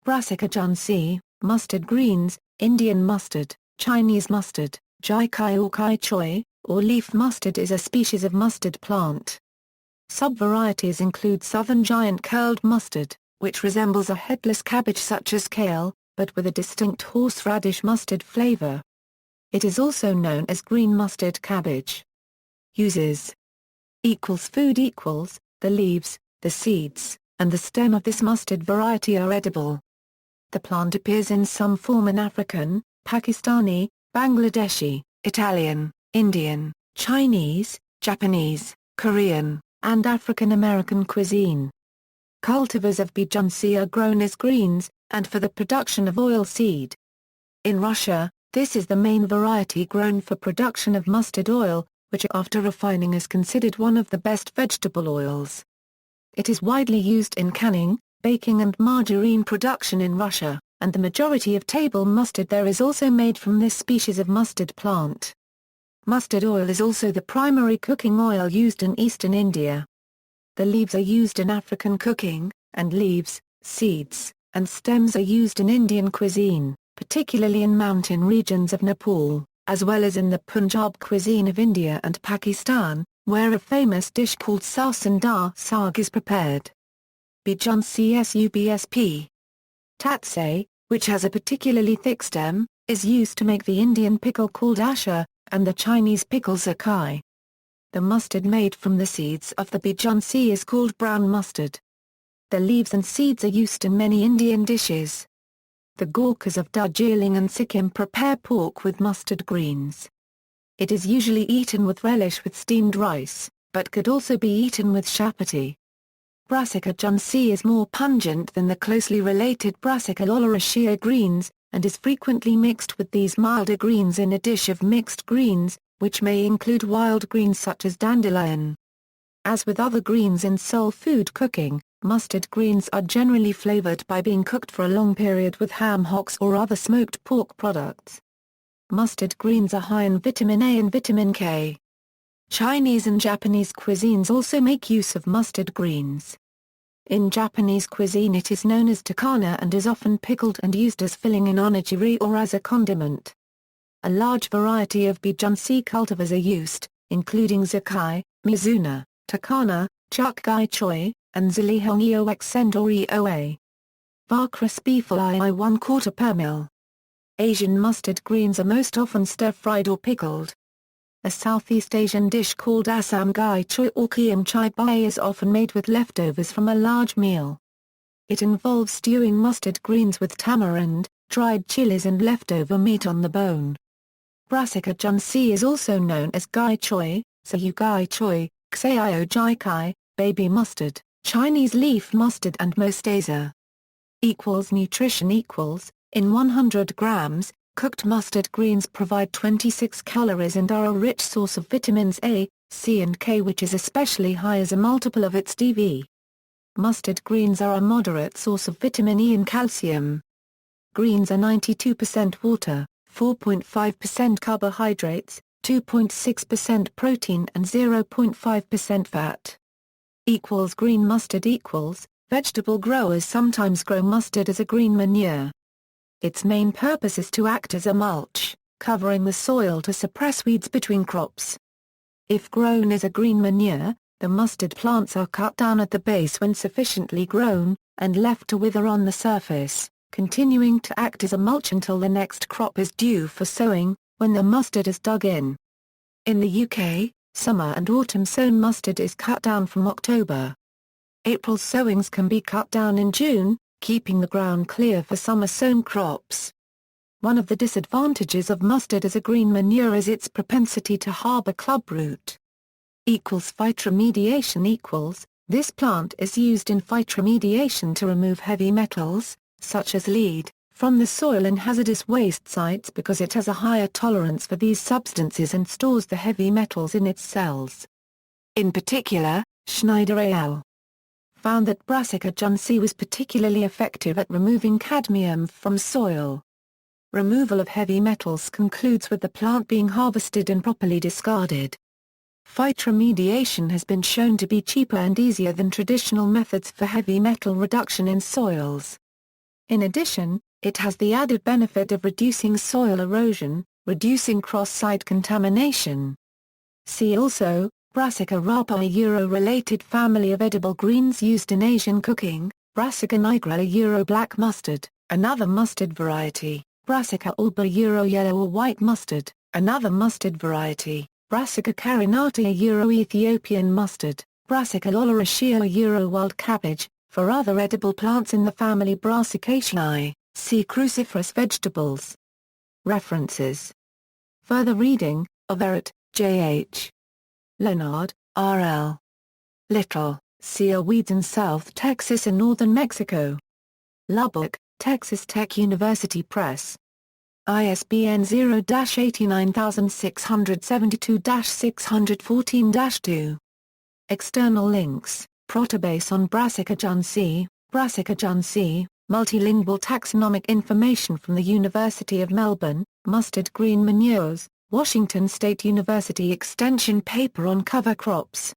Brassica juncea, mustard greens, Indian mustard, Chinese mustard, Jie Cai or Kai Choi, or leaf mustard is a species of mustard plant. Subvarieties include southern giant curled mustard, which resembles a headless cabbage such as kale, but with a distinct horseradish-mustard flavor. It is also known as green mustard cabbage. Uses Food the leaves, the seeds, and the stem of this mustard variety are edible. The plant appears in some form in African, Pakistani, Bangladeshi, Italian, Indian, Chinese, Japanese, Korean, and African American cuisine. Cultivars of Jie Cai are grown as greens, and for the production of oilseed. In Russia, this is the main variety grown for production of mustard oil, which after refining is considered one of the best vegetable oils. It is widely used in canning, baking and margarine production in Russia, and the majority of table mustard there is also made from this species of mustard plant. Mustard oil is also the primary cooking oil used in eastern India. The leaves are used in African cooking, and leaves, seeds, and stems are used in Indian cuisine, particularly in mountain regions of Nepal, as well as in the Punjab cuisine of India and Pakistan, where a famous dish called sarson da saag is prepared. Jie Cai subsp. Tatsay, which has a particularly thick stem, is used to make the Indian pickle called asha, and the Chinese pickle Jie Cai. The mustard made from the seeds of the Jie Cai is called brown mustard. The leaves and seeds are used in many Indian dishes. The Gorkhas of Darjeeling and Sikkim prepare pork with mustard greens. It is usually eaten with relish with steamed rice, but could also be eaten with chapati. Brassica juncea is more pungent than the closely related Brassica oleracea greens, and is frequently mixed with these milder greens in a dish of mixed greens, which may include wild greens such as dandelion. As with other greens in soul food cooking, mustard greens are generally flavored by being cooked for a long period with ham hocks or other smoked pork products. Mustard greens are high in vitamin A and vitamin K. Chinese and Japanese cuisines also make use of mustard greens. In Japanese cuisine it is known as takana and is often pickled and used as filling in onigiri or as a condiment. A large variety of Jie Cai cultivars are used, including Jie Cai, Mizuna, takana, Kai Choi, and Zilihong Eoxend or EOA. Varkras beefle I 1/4 per mil. Asian mustard greens are most often stir-fried or pickled. A Southeast Asian dish called Assam Kai Choi or Kiam Chai Bai is often made with leftovers from a large meal. It involves stewing mustard greens with tamarind, dried chilies and leftover meat on the bone. Brassica juncea is also known as Kai Choi, Sayu Kai Choi, Xayo Jie Cai, baby mustard, Chinese leaf mustard and mostasa. Nutrition in 100 grams, cooked mustard greens provide 26 calories and are a rich source of vitamins A, C and K, which is especially high as a multiple of its DV. Mustard greens are a moderate source of vitamin E and calcium. Greens are 92% water, 4.5% carbohydrates, 2.6% protein and 0.5% fat. Green mustard vegetable growers sometimes grow mustard as a green manure. Its main purpose is to act as a mulch, covering the soil to suppress weeds between crops. If grown as a green manure, the mustard plants are cut down at the base when sufficiently grown, and left to wither on the surface, continuing to act as a mulch until the next crop is due for sowing, when the mustard is dug in. In the UK, summer and autumn sown mustard is cut down from October. April sowings can be cut down in June, keeping the ground clear for summer sown crops. One of the disadvantages of mustard as a green manure is its propensity to harbor clubroot. Phytoremediation This plant is used in phytoremediation to remove heavy metals, such as lead, from the soil and hazardous waste sites because it has a higher tolerance for these substances and stores the heavy metals in its cells. In particular, Schneider al. found that Brassica juncea was particularly effective at removing cadmium from soil. Removal of heavy metals concludes with the plant being harvested and properly discarded. Phytoremediation has been shown to be cheaper and easier than traditional methods for heavy metal reduction in soils. In addition, it has the added benefit of reducing soil erosion, reducing cross-site contamination. See also, Brassica rapa, a Euro-related family of edible greens used in Asian cooking, Brassica nigra, a Euro black mustard, another mustard variety, Brassica alba, Euro yellow or white mustard, another mustard variety, Brassica carinata, a Euro Ethiopian mustard, Brassica oleracea, a Euro wild cabbage. For other edible plants in the family Brassicaceae, see cruciferous vegetables. References. Further reading, Overet, J.H. Leonard, R.L. Little, Seal weeds in South Texas and Northern Mexico. Lubbock, Texas Tech University Press. ISBN 0-89672-614-2. External links. Protobase on Brassica juncea, multilingual taxonomic information from the University of Melbourne, mustard green manures, Washington State University extension paper on cover crops.